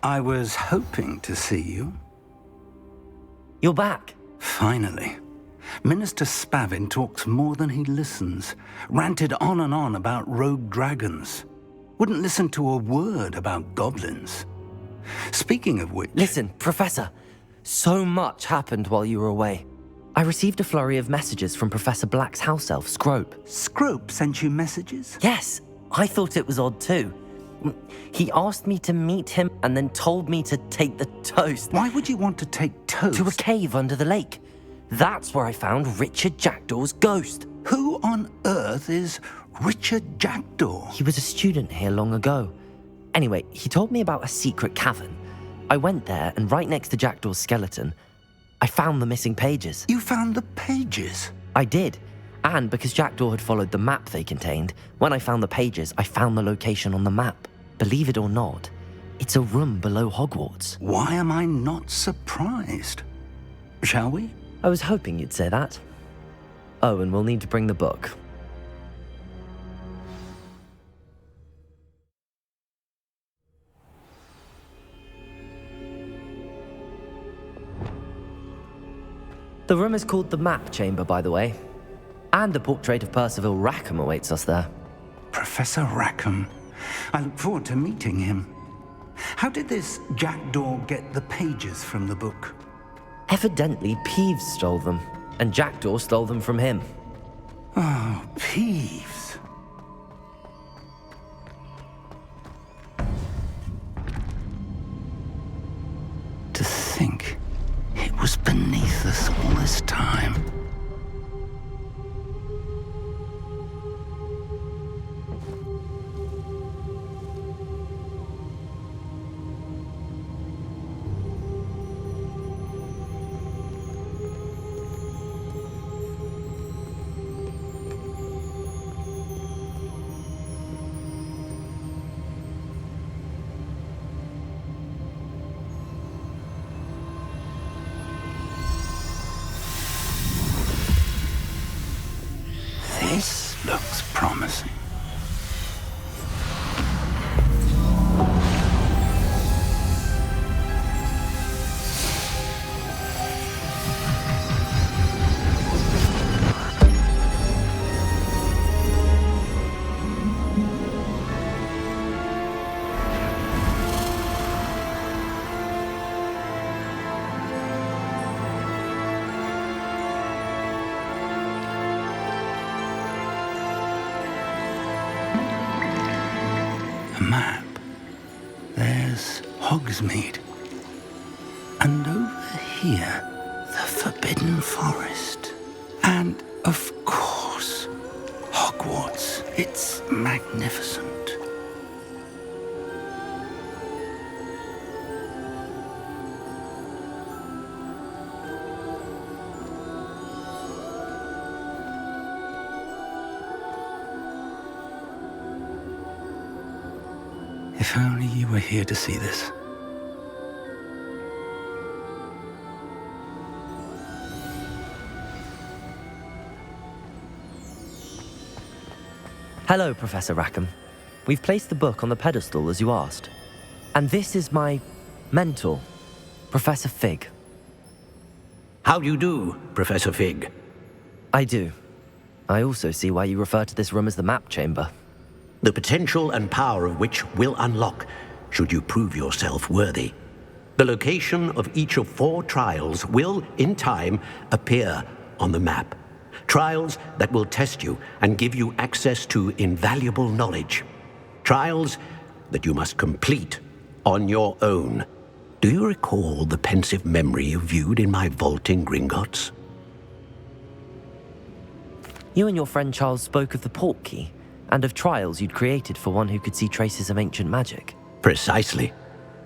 I was hoping to see you. You're back. Finally. Minister Spavin talks more than he listens. Ranted on and on about rogue dragons. Wouldn't listen to a word about goblins. Speaking of which... Listen, Professor. So much happened while you were away. I received a flurry of messages from Professor Black's house elf, Scrope. Scrope sent you messages? Yes, I thought it was odd too. He asked me to meet him and then told me to take the toast. Why would you want to take toast? To a cave under the lake. That's where I found Richard Jackdaw's ghost. Who on earth is Richard Jackdaw? He was a student here long ago. Anyway, he told me about a secret cavern. I went there, and right next to Jackdaw's skeleton, I found the missing pages. You found the pages? I did. And because Jackdaw had followed the map they contained, when I found the pages, I found the location on the map. Believe it or not, it's a room below Hogwarts. Why am I not surprised? Shall we? I was hoping you'd say that. Oh, and we'll need to bring the book. The room is called the Map Chamber, by the way. And a portrait of Percival Rackham awaits us there. Professor Rackham. I look forward to meeting him. How did this Jackdaw get the pages from the book? Evidently, Peeves stole them, and Jackdaw stole them from him. Oh, Peeves. To think it was beneath us all this time. This looks promising. A map. There's Hogsmeade. And over here, the Forbidden Forest. And, of course, Hogwarts. It's magnificent. If only you were here to see this. Hello, Professor Rackham. We've placed the book on the pedestal as you asked. And this is my mentor, Professor Fig. How do you do, Professor Fig? I do. I also see why you refer to this room as the Map Chamber. The potential and power of which will unlock, should you prove yourself worthy. The location of each of 4 trials will, in time, appear on the map. Trials that will test you and give you access to invaluable knowledge. Trials that you must complete on your own. Do you recall the pensive memory you viewed in my vault in Gringotts? You and your friend Charles spoke of the Portkey, and of trials you'd created for one who could see traces of ancient magic. Precisely.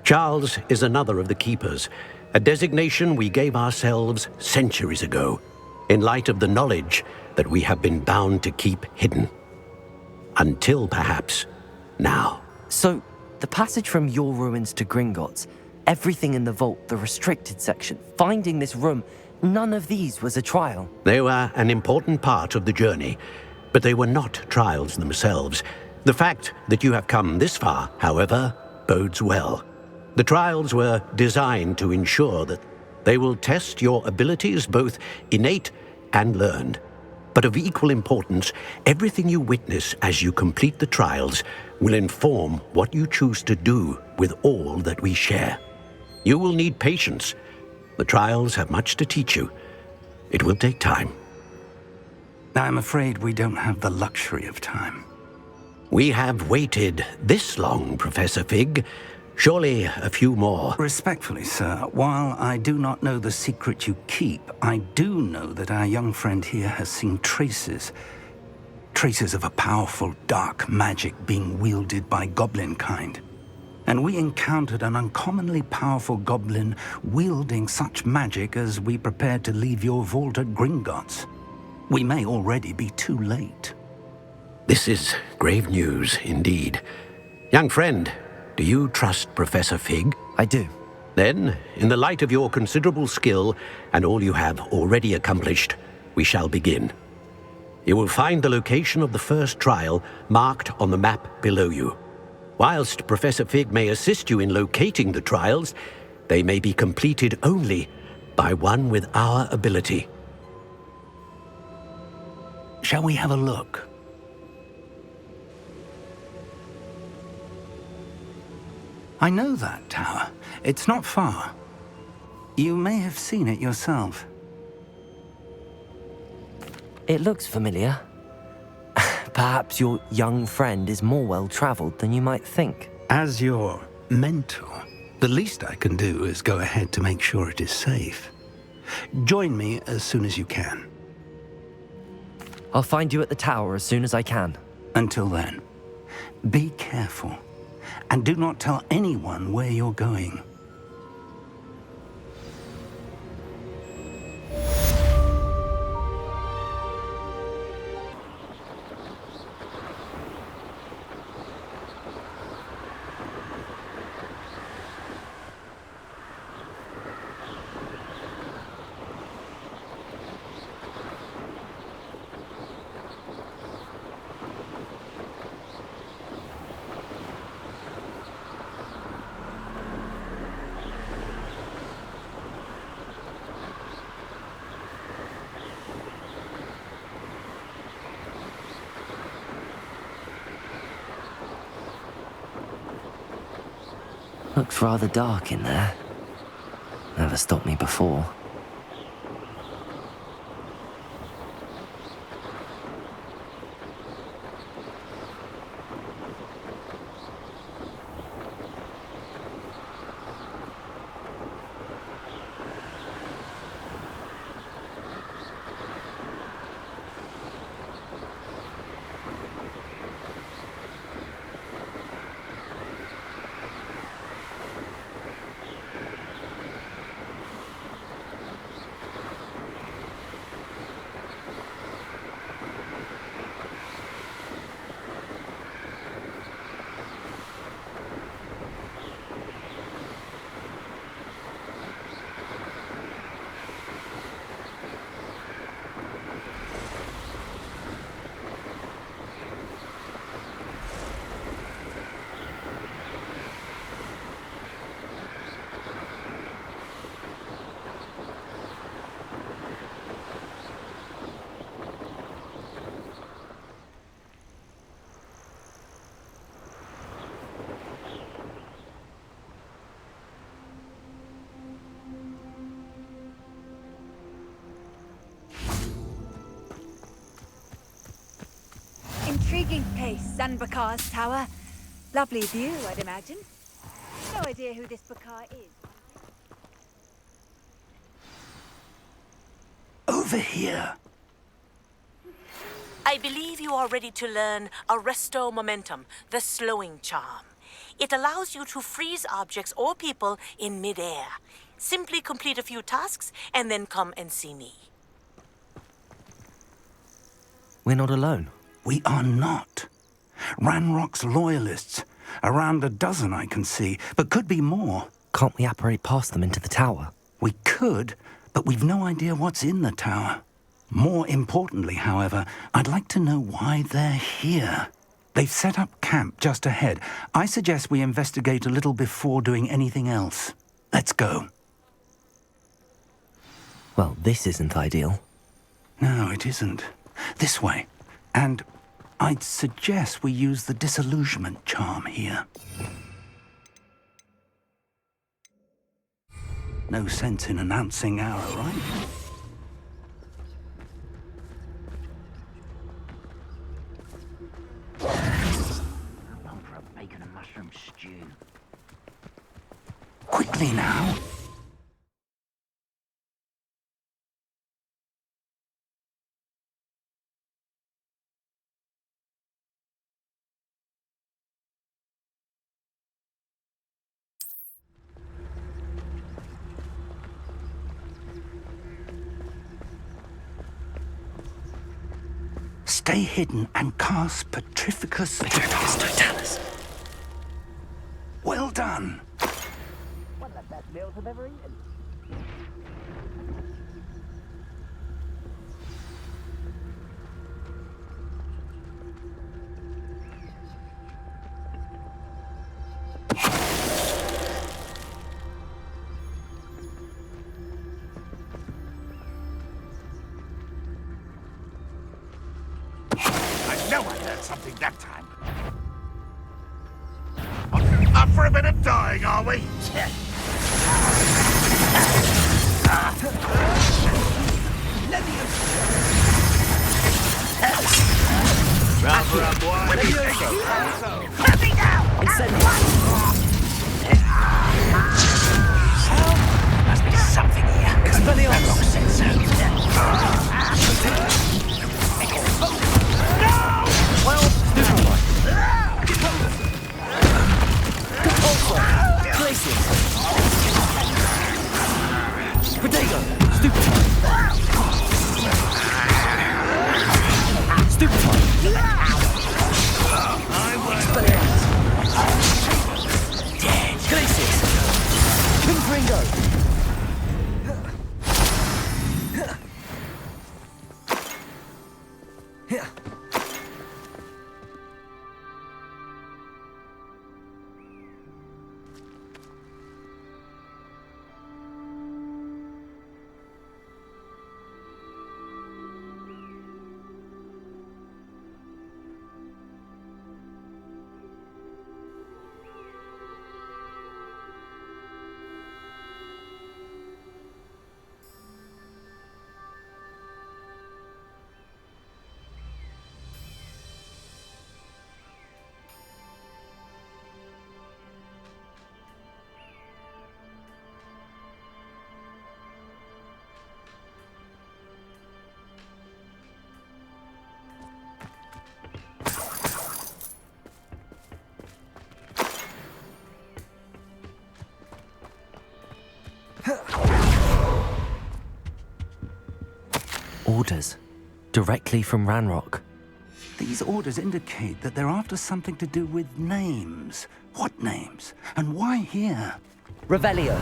Charles is another of the Keepers, a designation we gave ourselves centuries ago, in light of the knowledge that we have been bound to keep hidden. Until, perhaps, now. So, the passage from your ruins to Gringotts, everything in the vault, the restricted section, finding this room, none of these was a trial. They were an important part of the journey, but they were not trials themselves. The fact that you have come this far, however, bodes well. The trials were designed to ensure that they will test your abilities, both innate and learned. But of equal importance, everything you witness as you complete the trials will inform what you choose to do with all that we share. You will need patience. The trials have much to teach you. It will take time. I'm afraid we don't have the luxury of time. We have waited this long, Professor Fig. Surely a few more. Respectfully, sir, while I do not know the secret you keep, I do know that our young friend here has seen traces of a powerful dark magic being wielded by goblin kind. And we encountered an uncommonly powerful goblin wielding such magic as we prepared to leave your vault at Gringotts. We may already be too late. This is grave news indeed. Young friend, do you trust Professor Fig? I do. Then, in the light of your considerable skill and all you have already accomplished, we shall begin. You will find the location of the first trial marked on the map below you. Whilst Professor Fig may assist you in locating the trials, they may be completed only by one with our ability. Shall we have a look? I know that tower. It's not far. You may have seen it yourself. It looks familiar. Perhaps your young friend is more well-traveled than you might think. As your mentor, the least I can do is go ahead to make sure it is safe. Join me as soon as you can. I'll find you at the tower as soon as I can. Until then, be careful. And do not tell anyone where you're going. Looks rather dark in there. Never stopped me before. Intriguing place, Sanbakar's tower. Lovely view, I'd imagine. No idea who this Bakar is. Over here. I believe you are ready to learn Arresto Momentum, the slowing charm. It allows you to freeze objects or people in mid-air. Simply complete a few tasks and then come and see me. We're not alone. We are not. Ranrock's loyalists. Around a dozen I can see, but could be more. Can't we apparate past them into the tower? We could, but we've no idea what's in the tower. More importantly, however, I'd like to know why they're here. They've set up camp just ahead. I suggest we investigate a little before doing anything else. Let's go. Well, this isn't ideal. No, it isn't. This way. And I'd suggest we use the disillusionment charm here. No sense in announcing our arrival. Long for a bacon and mushroom stew. Quickly now. Stay hidden and cast Petrificus Totalis. Well done. One of the best meals I've ever eaten. I know I heard something that time. Up for a bit of dying, are we? Must be something here. Bedrock said so. Orders. Directly from Ranrock. These orders indicate that they're after something to do with names. What names? And why here? Revelio.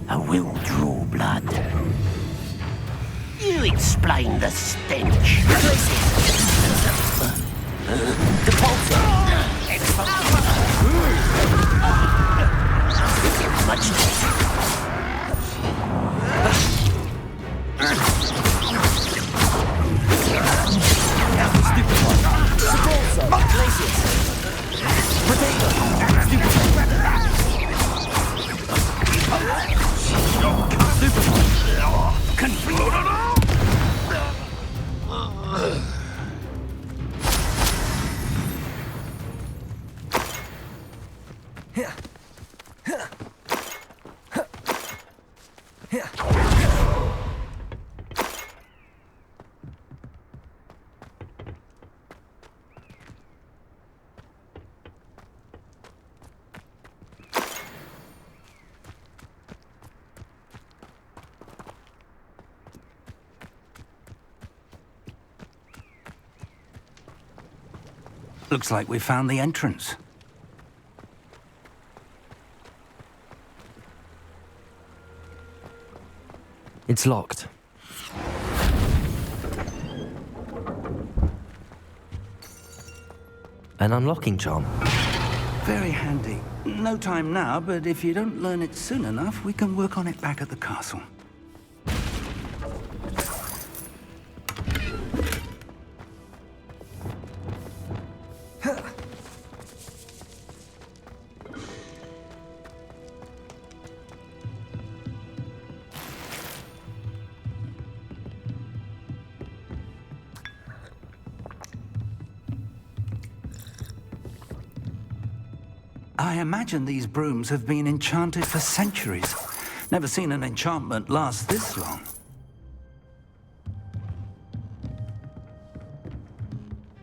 I will draw blood. You explain the stench. Much Looks like we found the entrance. It's locked. An unlocking charm. Very handy. No time now, but if you don't learn it soon enough, we can work on it back at the castle. I imagine these brooms have been enchanted for centuries. Never seen an enchantment last this long.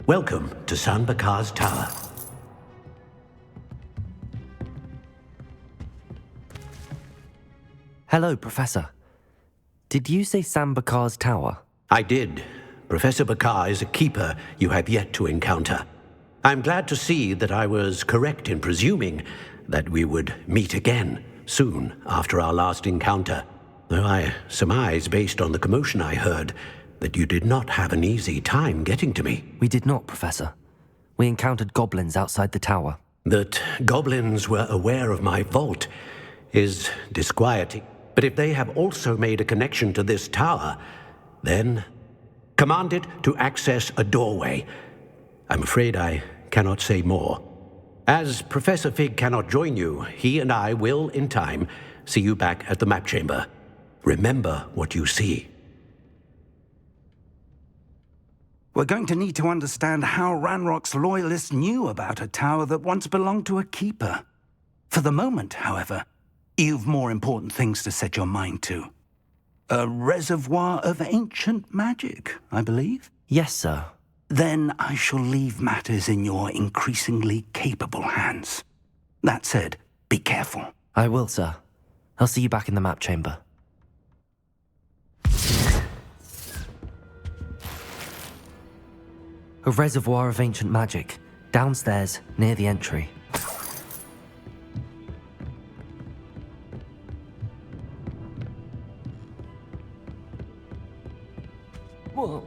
Welcome to Sanbakar's Tower. Hello, Professor. Did you say Sambakar's tower? I did. Professor Bakar is a keeper you have yet to encounter. I'm glad to see that I was correct in presuming that we would meet again soon after our last encounter, though I surmise, based on the commotion I heard, that you did not have an easy time getting to me. We did not, Professor. We encountered goblins outside the tower. That goblins were aware of my vault is disquieting. But if they have also made a connection to this tower, then command it to access a doorway. I'm afraid I cannot say more. As Professor Fig cannot join you, he and I will, in time, see you back at the map chamber. Remember what you see. We're going to need to understand how Ranrock's loyalists knew about a tower that once belonged to a keeper. For the moment, however, you've more important things to set your mind to. A reservoir of ancient magic, I believe? Yes, sir. Then I shall leave matters in your increasingly capable hands. That said, be careful. I will, sir. I'll see you back in the map chamber. A reservoir of ancient magic, downstairs, near the entry. Whoa.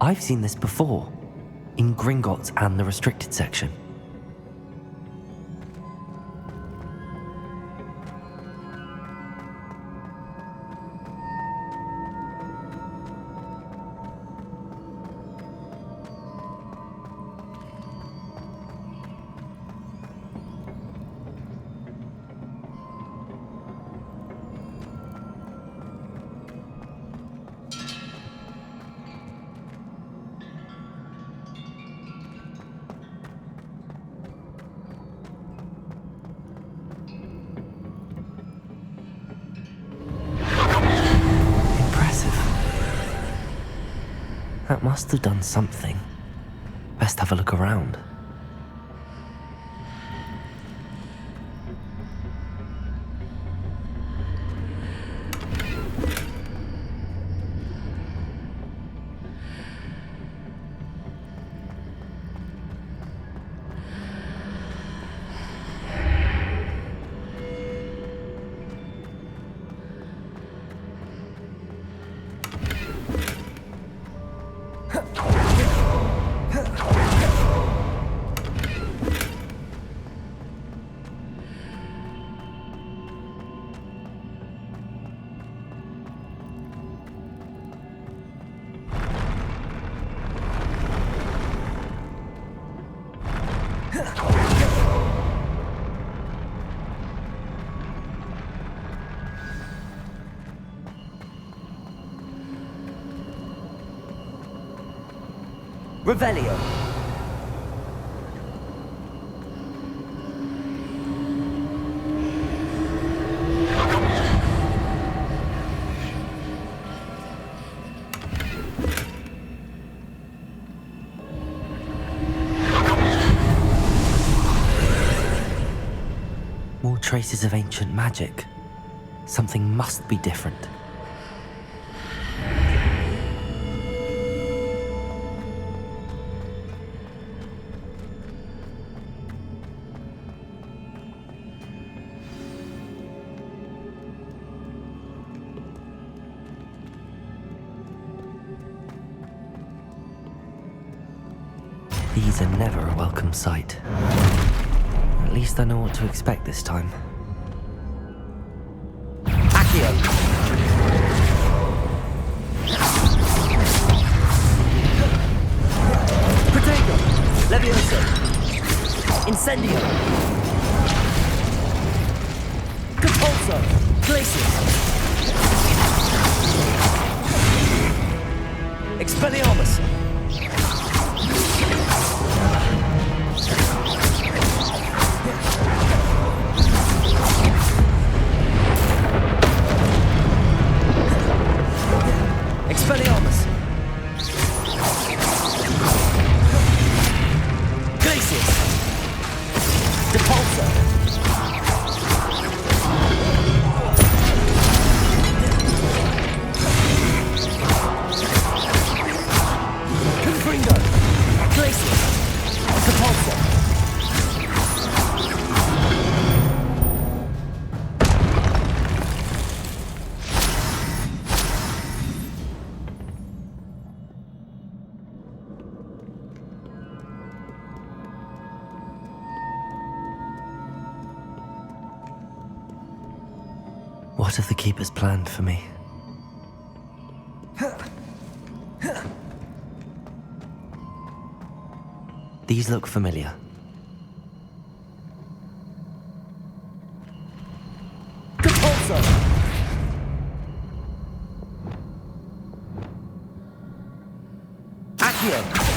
I've seen this before, in Gringotts and the restricted section. That must have done something. Best have a look around. Revelio. More traces of ancient magic. Something must be different. These are never a welcome sight. At least I know what to expect this time. Accio. Protego. Levioso. Incendio. Compulso. Glacius. Expelliarmus. Expelliarmus. Glacius. Depulso. Confringo. Glacius. Depulso. What have the Keepers planned for me? These look familiar. Compulso. Accio.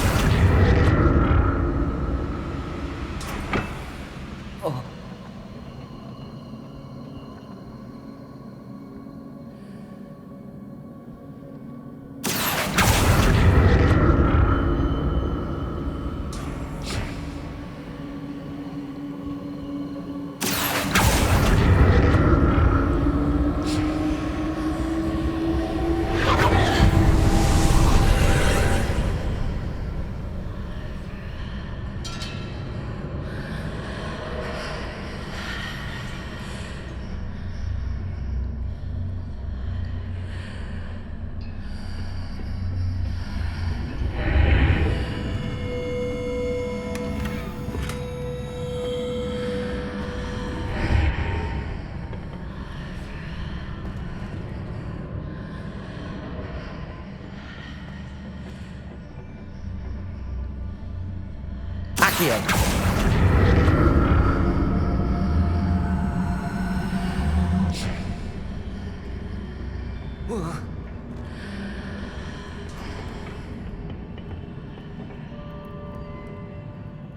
Accio.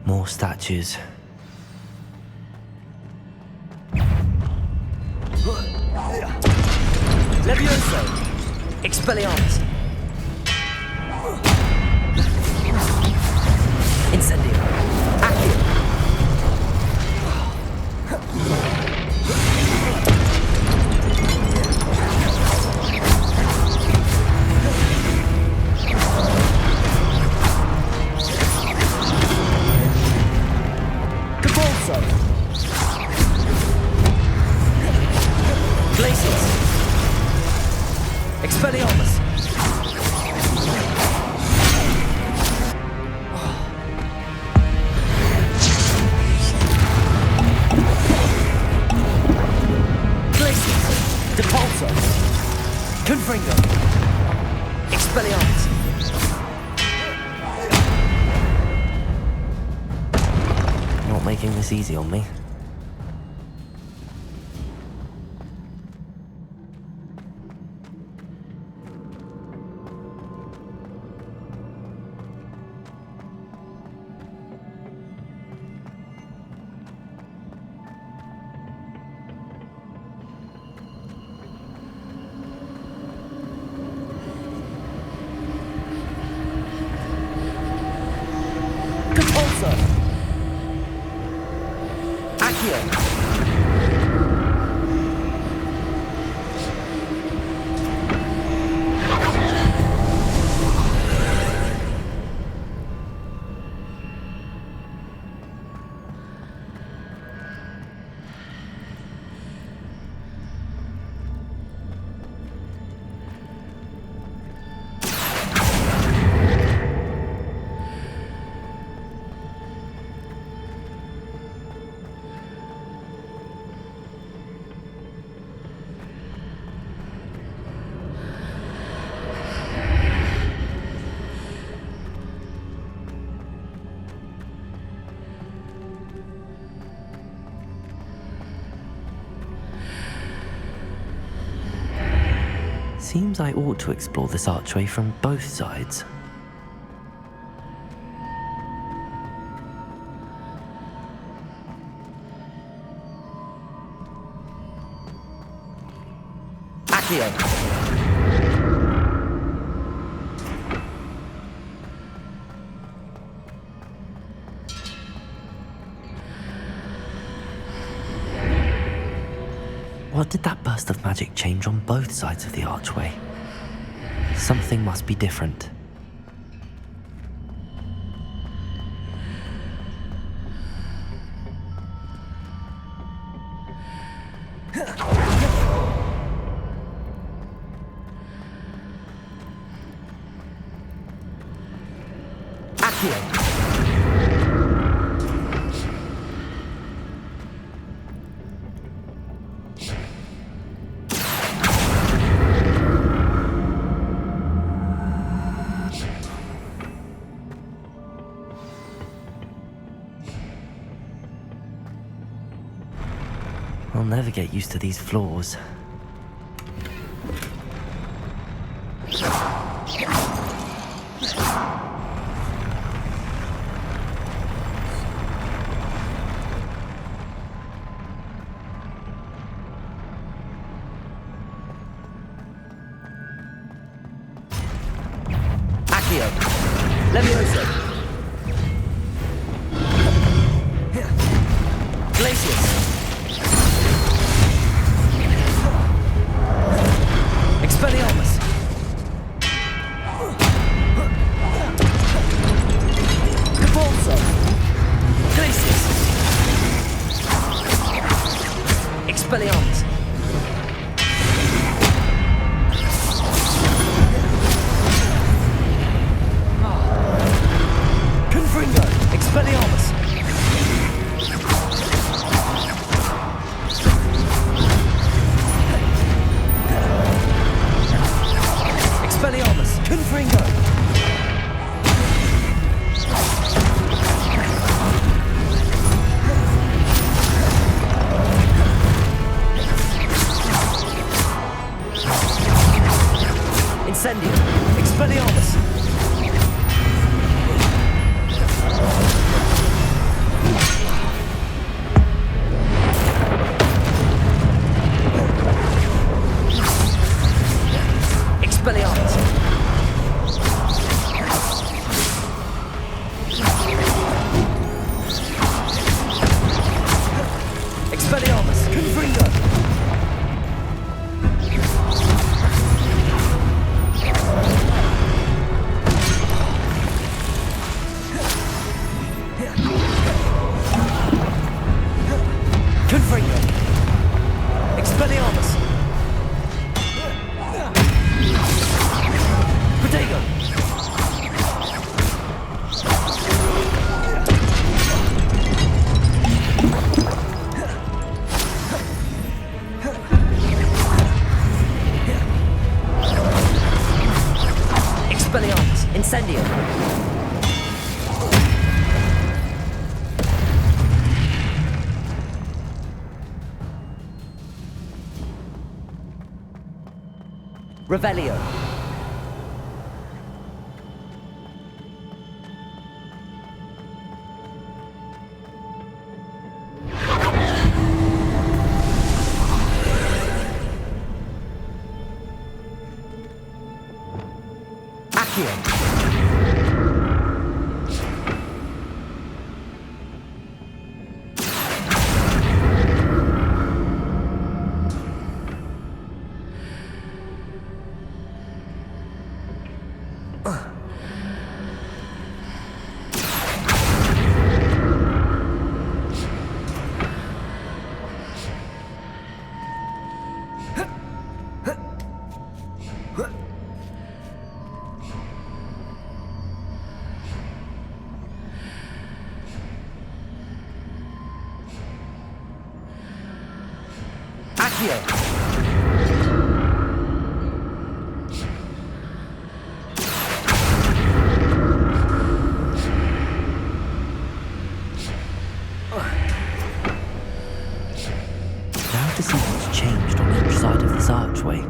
More statues. Levioso. Expelliarmus. Incendio. Accio. Compulso. Glacius. Expelliarmus. Glacius. Depulso. Confringo. Expelliarmus. Not making this easy on me. Accio. Seems I ought to explore this archway from both sides. Accio. What did that burst of magic change on both sides of the archway? Something must be different. Accio. I'll never get used to these floors. Accio. Levioso. Glacius. Expelliarmus. Convulso. Glacius. Expelliarmus. Confringo. Expelliarmus. Expelliarmus. Confringo. Incendio. Expelliarmus. Expelliarmus. Expelliarmus. Confringo. Confringo. Expelliarmus. Protego. Expelliarmus. Incendio. Revelio. Accio. Accio. Now to see what's changed on each side of this archway.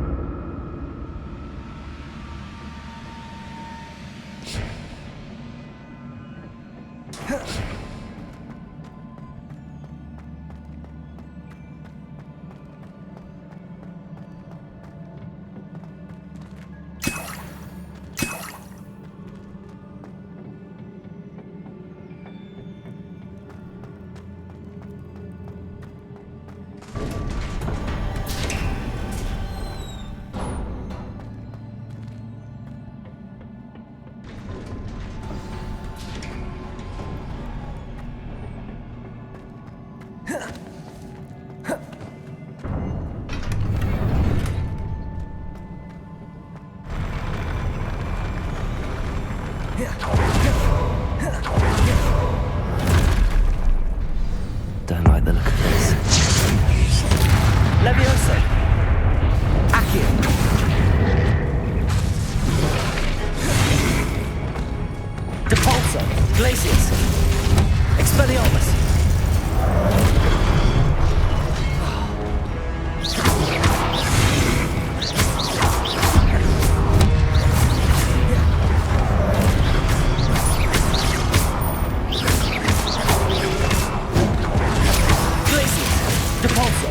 Don't like the look of this. Levioso. Accio. Depulso. Glacius. Expelliarmus. Depulso.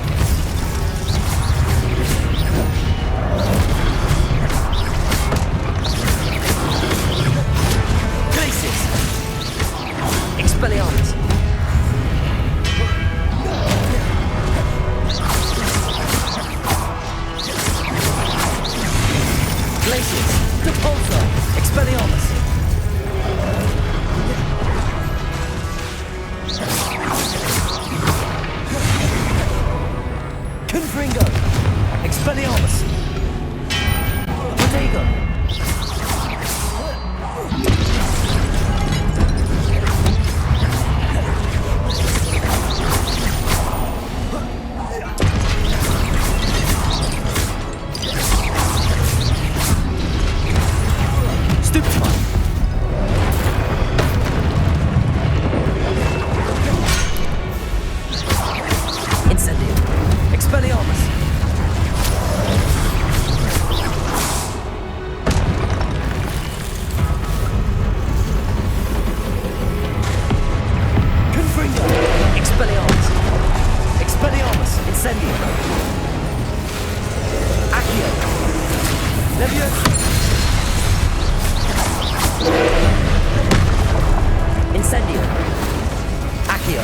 Glacius. Expelliarmus. Glacius. Depulso. Expelliarmus. Confringo. Expelliarmus. Protego. Stupefy. Incendio. Expelliarmus. Confringo. Expelliarmus. Expelliarmus. Incendio. Accio. Levioso. Incendio. Accio.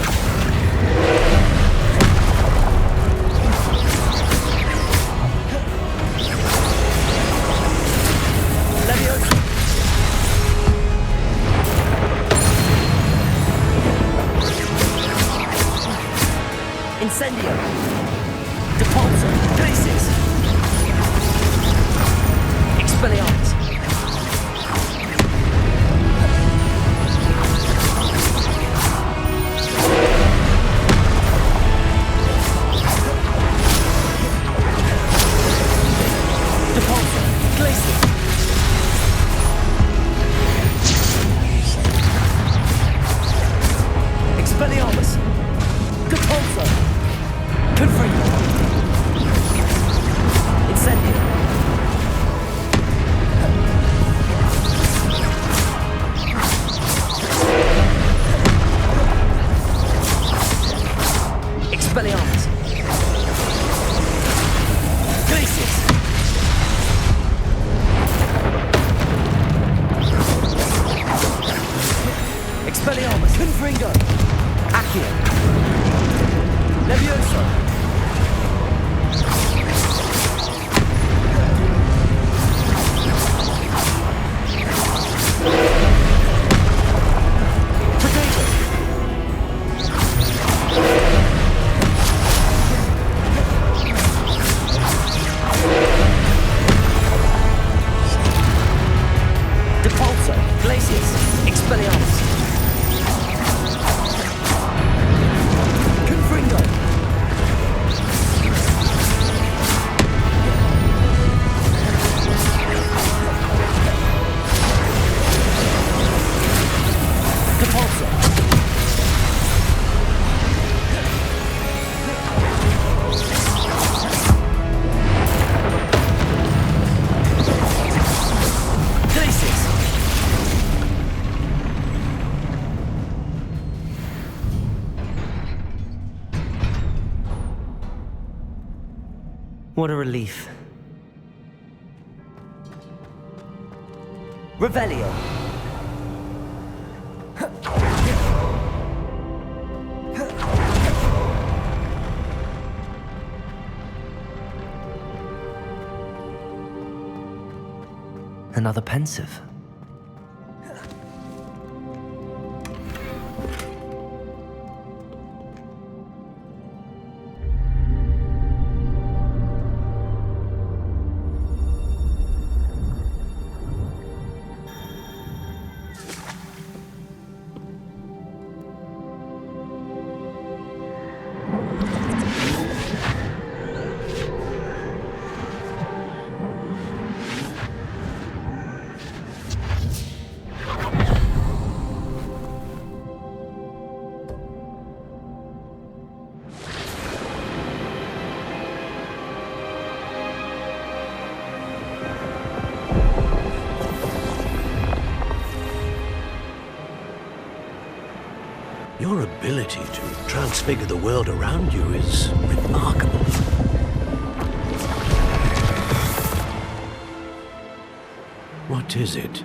Levioso. Incendio. Depulso. Glacius. Expelliarmus. Depulso. Glacius. Expelliarmus. Depulso. Confringo. Incendio. Expelliarmus. Glacius. Expelliarmus. Confringo. Accio. Levioso. Protego. Depulso. Glacius. Expelliarmus. Confringo. What a relief. Revelio. Another pensive. Your ability to transfigure the world around you is remarkable. What is it?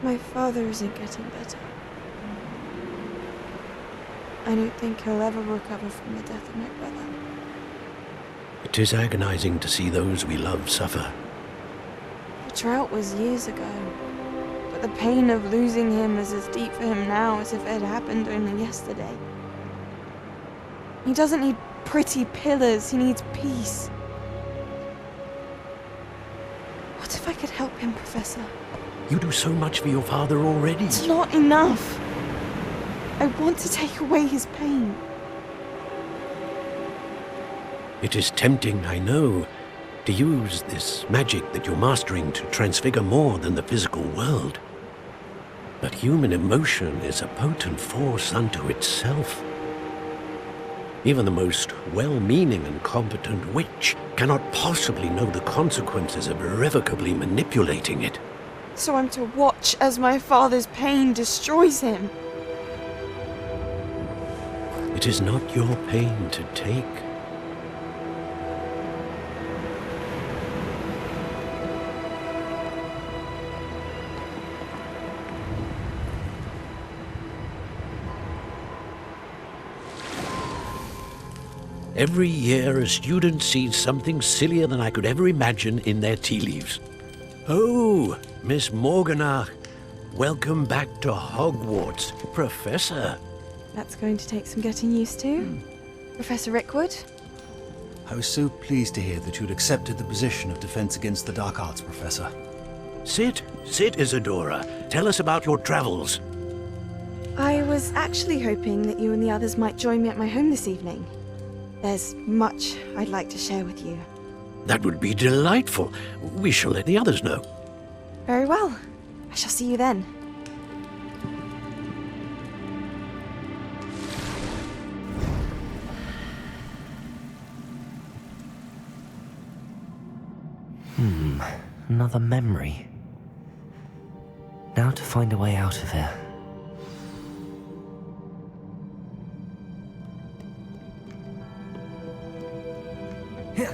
My father isn't getting better. I don't think he'll ever recover from the death of my brother. It is agonizing to see those we love suffer. The drought was years ago, but the pain of losing him is as deep for him now as if it had happened only yesterday. He doesn't need pretty pillars, he needs peace. What if I could help him, Professor? You do so much for your father already. It's not enough. I want to take away his pain. It is tempting, I know, to use this magic that you're mastering to transfigure more than the physical world. But human emotion is a potent force unto itself. Even the most well-meaning and competent witch cannot possibly know the consequences of irrevocably manipulating it. So I'm to watch as my father's pain destroys him. It is not your pain to take. Every year, a student sees something sillier than I could ever imagine in their tea leaves. Oh, Miss Morganach, welcome back to Hogwarts, Professor. That's going to take some getting used to. Professor Rickwood? I was so pleased to hear that you'd accepted the position of Defense Against the Dark Arts, Professor. Sit, Isadora. Tell us about your travels. I was actually hoping that you and the others might join me at my home this evening. There's much I'd like to share with you. That would be delightful. We shall let the others know. Very well. I shall see you then. Another memory. Now to find a way out of here.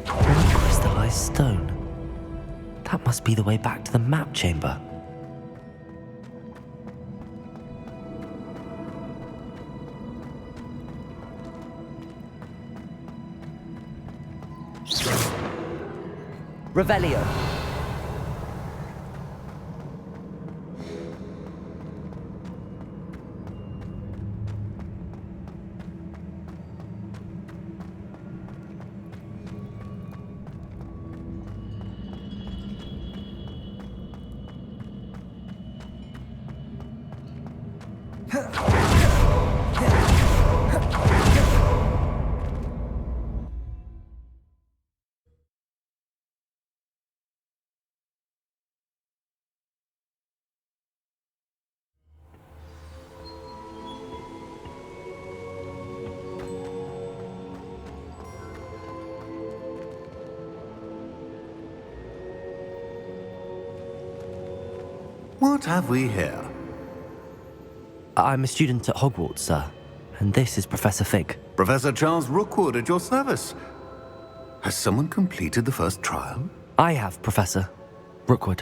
One crystallized stone. That must be the way back to the map chamber. Revelio. What have we here? I'm a student at Hogwarts, sir. And this is Professor Fig. Professor Charles Rookwood at your service. Has someone completed the first trial? I have, Professor Rookwood.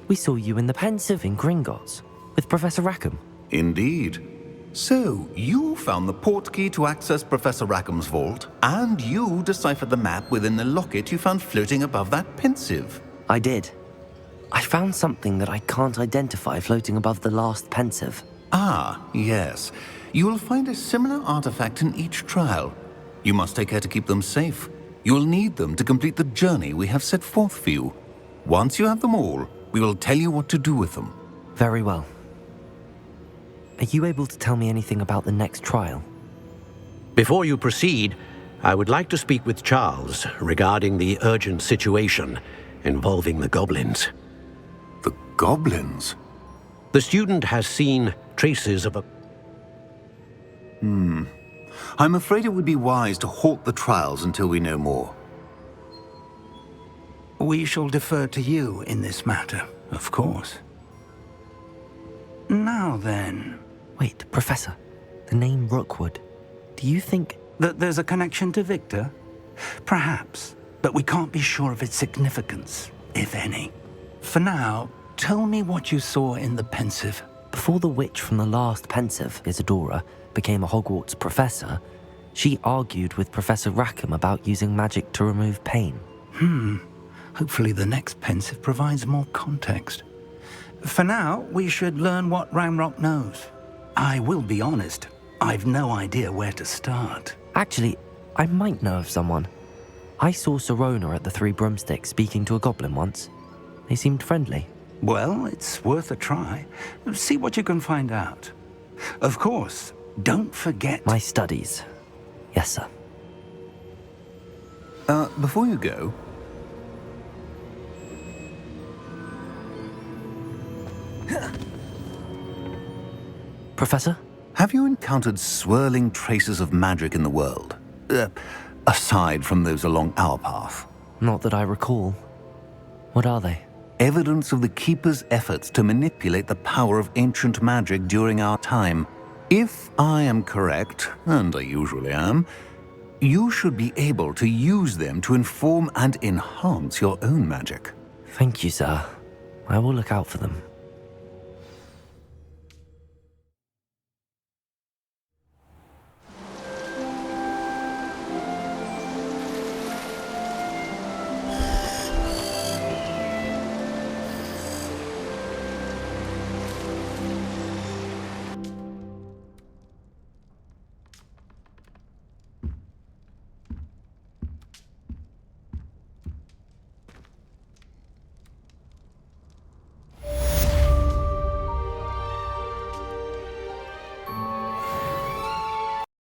We saw you in the Pensieve in Gringotts with Professor Rackham. Indeed. So, you found the portkey to access Professor Rackham's vault, and you deciphered the map within the locket you found floating above that Pensieve. I did. I found something that I can't identify floating above the last Pensieve. Ah, yes. You will find a similar artifact in each trial. You must take care to keep them safe. You will need them to complete the journey we have set forth for you. Once you have them all, we will tell you what to do with them. Very well. Are you able to tell me anything about the next trial? Before you proceed, I would like to speak with Charles regarding the urgent situation involving the goblins. The goblins? The student has seen traces of a... I'm afraid it would be wise to halt the trials until we know more. We shall defer to you in this matter, of course. Now then... Wait, Professor. The name Rookwood. Do you think... that there's a connection to Victor? Perhaps, but we can't be sure of its significance, if any. For now, tell me what you saw in the Pensieve. Before the witch from the last Pensieve, Isadora, became a Hogwarts professor, she argued with Professor Rackham about using magic to remove pain. Hopefully the next Pensieve provides more context. For now, we should learn what Ranrock knows. I will be honest, I've no idea where to start. Actually, I might know of someone. I saw Serona at the Three Broomsticks speaking to a goblin once. They seemed friendly. Well, it's worth a try. See what you can find out. Of course, don't forget... My studies. Yes, sir. Before you go... Professor? Have you encountered swirling traces of magic in the world? Aside from those along our path? Not that I recall. What are they? Evidence of the Keeper's efforts to manipulate the power of ancient magic during our time. If I am correct, and I usually am, you should be able to use them to inform and enhance your own magic. Thank you, sir. I will look out for them.